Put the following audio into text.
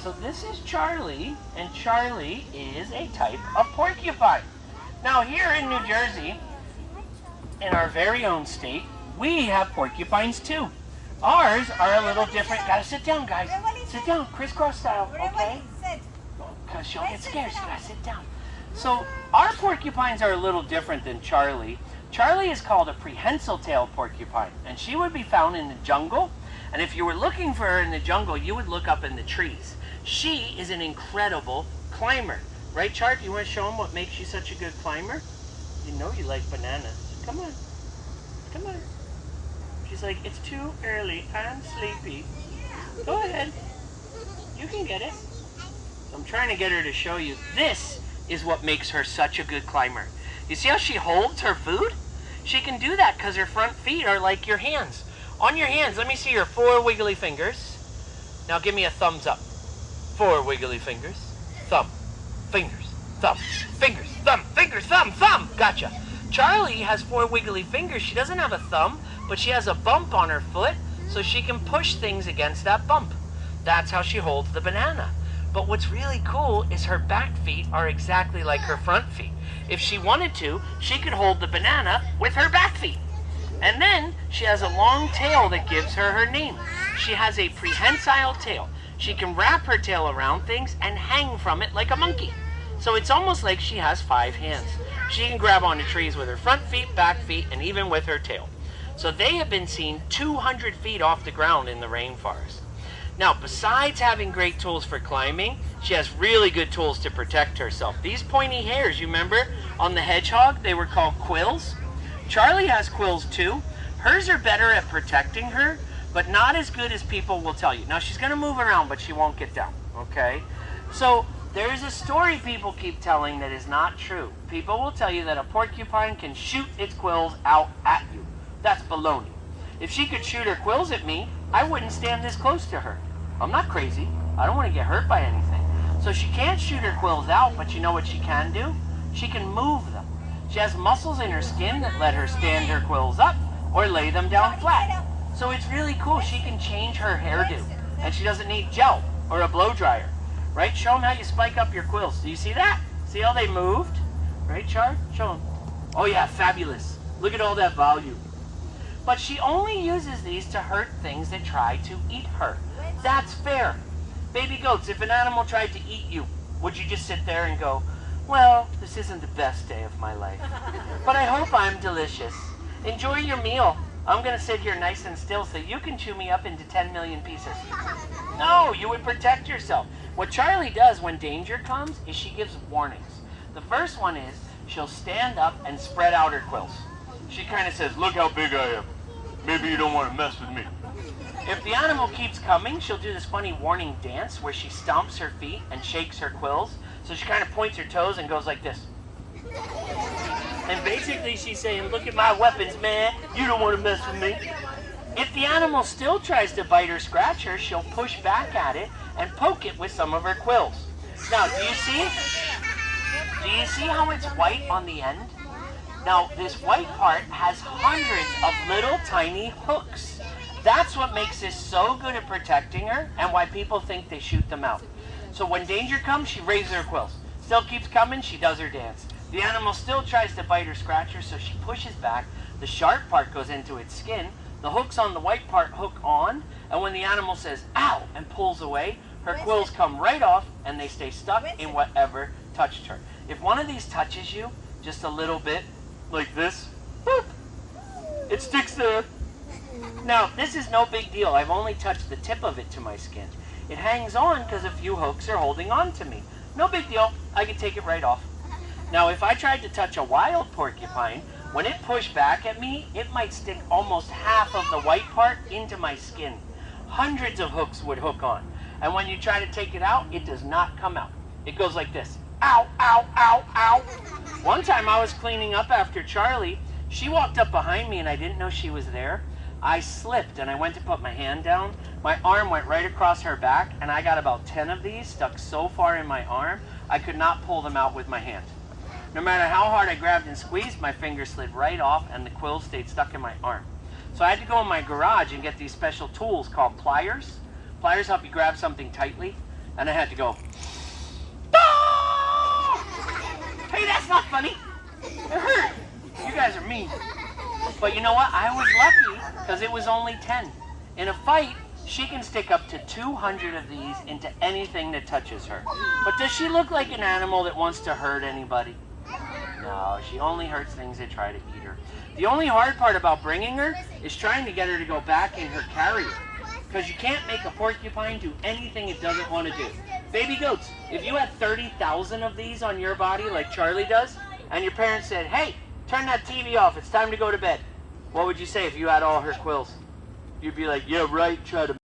so this is Charlie, and Charlie is a type of porcupine. Now here in New Jersey, in our very own state, we have porcupines too. Ours are a little different. Gotta sit down, guys. Sit down, crisscross style, okay? Because she'll get scared, so gotta sit down. So our porcupines are a little different than Charlie. Charlie is called a prehensile-tailed porcupine, and she would be found in the jungle. And if you were looking for her in the jungle, you would look up in the trees. She is an incredible climber. Right, Chart? You want to show them what makes you such a good climber? You know you like bananas. Come on. Come on. She's like, it's too early. I'm sleepy. Go ahead. You can get it. So I'm trying to get her to show you. This is what makes her such a good climber. You see how she holds her food? She can do that because her front feet are like your hands. On your hands, let me see your 4 wiggly fingers. Now give me a thumbs up. 4 wiggly fingers. Thumb. Fingers. Thumb. Fingers. Thumb. Fingers. Thumb. Thumb. Gotcha. Charlie has 4 wiggly fingers. She doesn't have a thumb, but she has a bump on her foot, so she can push things against that bump. That's how she holds the banana. But what's really cool is her back feet are exactly like her front feet. If she wanted to, she could hold the banana with her back feet. And then she has a long tail that gives her her name. She has a prehensile tail. She can wrap her tail around things and hang from it like a monkey. So it's almost like she has 5 hands. She can grab onto trees with her front feet, back feet, and even with her tail. So they have been seen 200 feet off the ground in the rainforest. Now, besides having great tools for climbing, she has really good tools to protect herself. These pointy hairs, you remember on the hedgehog, they were called quills? Charlie has quills too. Hers are better at protecting her, but not as good as people will tell you. Now, she's going to move around, but she won't get down, okay? So there's a story people keep telling that is not true. People will tell you that a porcupine can shoot its quills out at you. That's baloney. If she could shoot her quills at me, I wouldn't stand this close to her. I'm not crazy. I don't want to get hurt by anything. So she can't shoot her quills out, but you know what she can do? She can move them. She has muscles in her skin that let her stand her quills up or lay them down flat. So it's really cool. She can change her hairdo, and she doesn't need gel or a blow dryer. Right? Show them how you spike up your quills. Do you see that? See how they moved? Right, Char? Show them. Oh yeah, fabulous. Look at all that volume. But she only uses these to hurt things that try to eat her. That's fair. Baby goats, if an animal tried to eat you, would you just sit there and go, well, this isn't the best day of my life, but I hope I'm delicious. Enjoy your meal. I'm going to sit here nice and still so you can chew me up into 10 million pieces. No, you would protect yourself. What Charlie does when danger comes is she gives warnings. The first one is she'll stand up and spread out her quills. She kind of says, look how big I am. Maybe you don't want to mess with me. If the animal keeps coming, she'll do this funny warning dance where she stomps her feet and shakes her quills. So she kind of points her toes and goes like this. And basically she's saying, look at my weapons, man. You don't want to mess with me. If the animal still tries to bite or scratch her, she'll push back at it and poke it with some of her quills. Now, do you see? Do you see how it's white on the end? Now, this white part has hundreds of little tiny hooks. That's what makes this so good at protecting her and why people think they shoot them out. So when danger comes, she raises her quills. Still keeps coming, she does her dance. The animal still tries to bite or scratch her, so she pushes back. The sharp part goes into its skin. The hooks on the white part hook on, and when the animal says, ow, and pulls away, her quills come right off, and they stay stuck in whatever touched her. If one of these touches you, just a little bit, like this, boop, it sticks there. Now, this is no big deal. I've only touched the tip of it to my skin. It hangs on because a few hooks are holding on to me. No big deal. I can take it right off. Now, if I tried to touch a wild porcupine, when it pushed back at me, it might stick almost half of the white part into my skin. Hundreds of hooks would hook on. And when you try to take it out, it does not come out. It goes like this. Ow, ow, ow, ow. One time I was cleaning up after Charlie. She walked up behind me and I didn't know she was there. I slipped and I went to put my hand down. My arm went right across her back and I got about 10 of these stuck so far in my arm, I could not pull them out with my hand. No matter how hard I grabbed and squeezed, my finger slid right off and the quill stayed stuck in my arm. So I had to go in my garage and get these special tools called pliers. Pliers help you grab something tightly. And I had to go, "Ah!" Hey, that's not funny. It hurt. You guys are mean. But you know what? I was lucky because it was only 10. In a fight, she can stick up to 200 of these into anything that touches her. But does she look like an animal that wants to hurt anybody? No, she only hurts things that try to eat her. The only hard part about bringing her is trying to get her to go back in her carrier. Because you can't make a porcupine do anything it doesn't want to do. Baby goats, if you had 30,000 of these on your body like Charlie does, and your parents said, hey, turn that TV off, it's time to go to bed. What would you say if you had all her quills? You'd be like, yeah, right, try to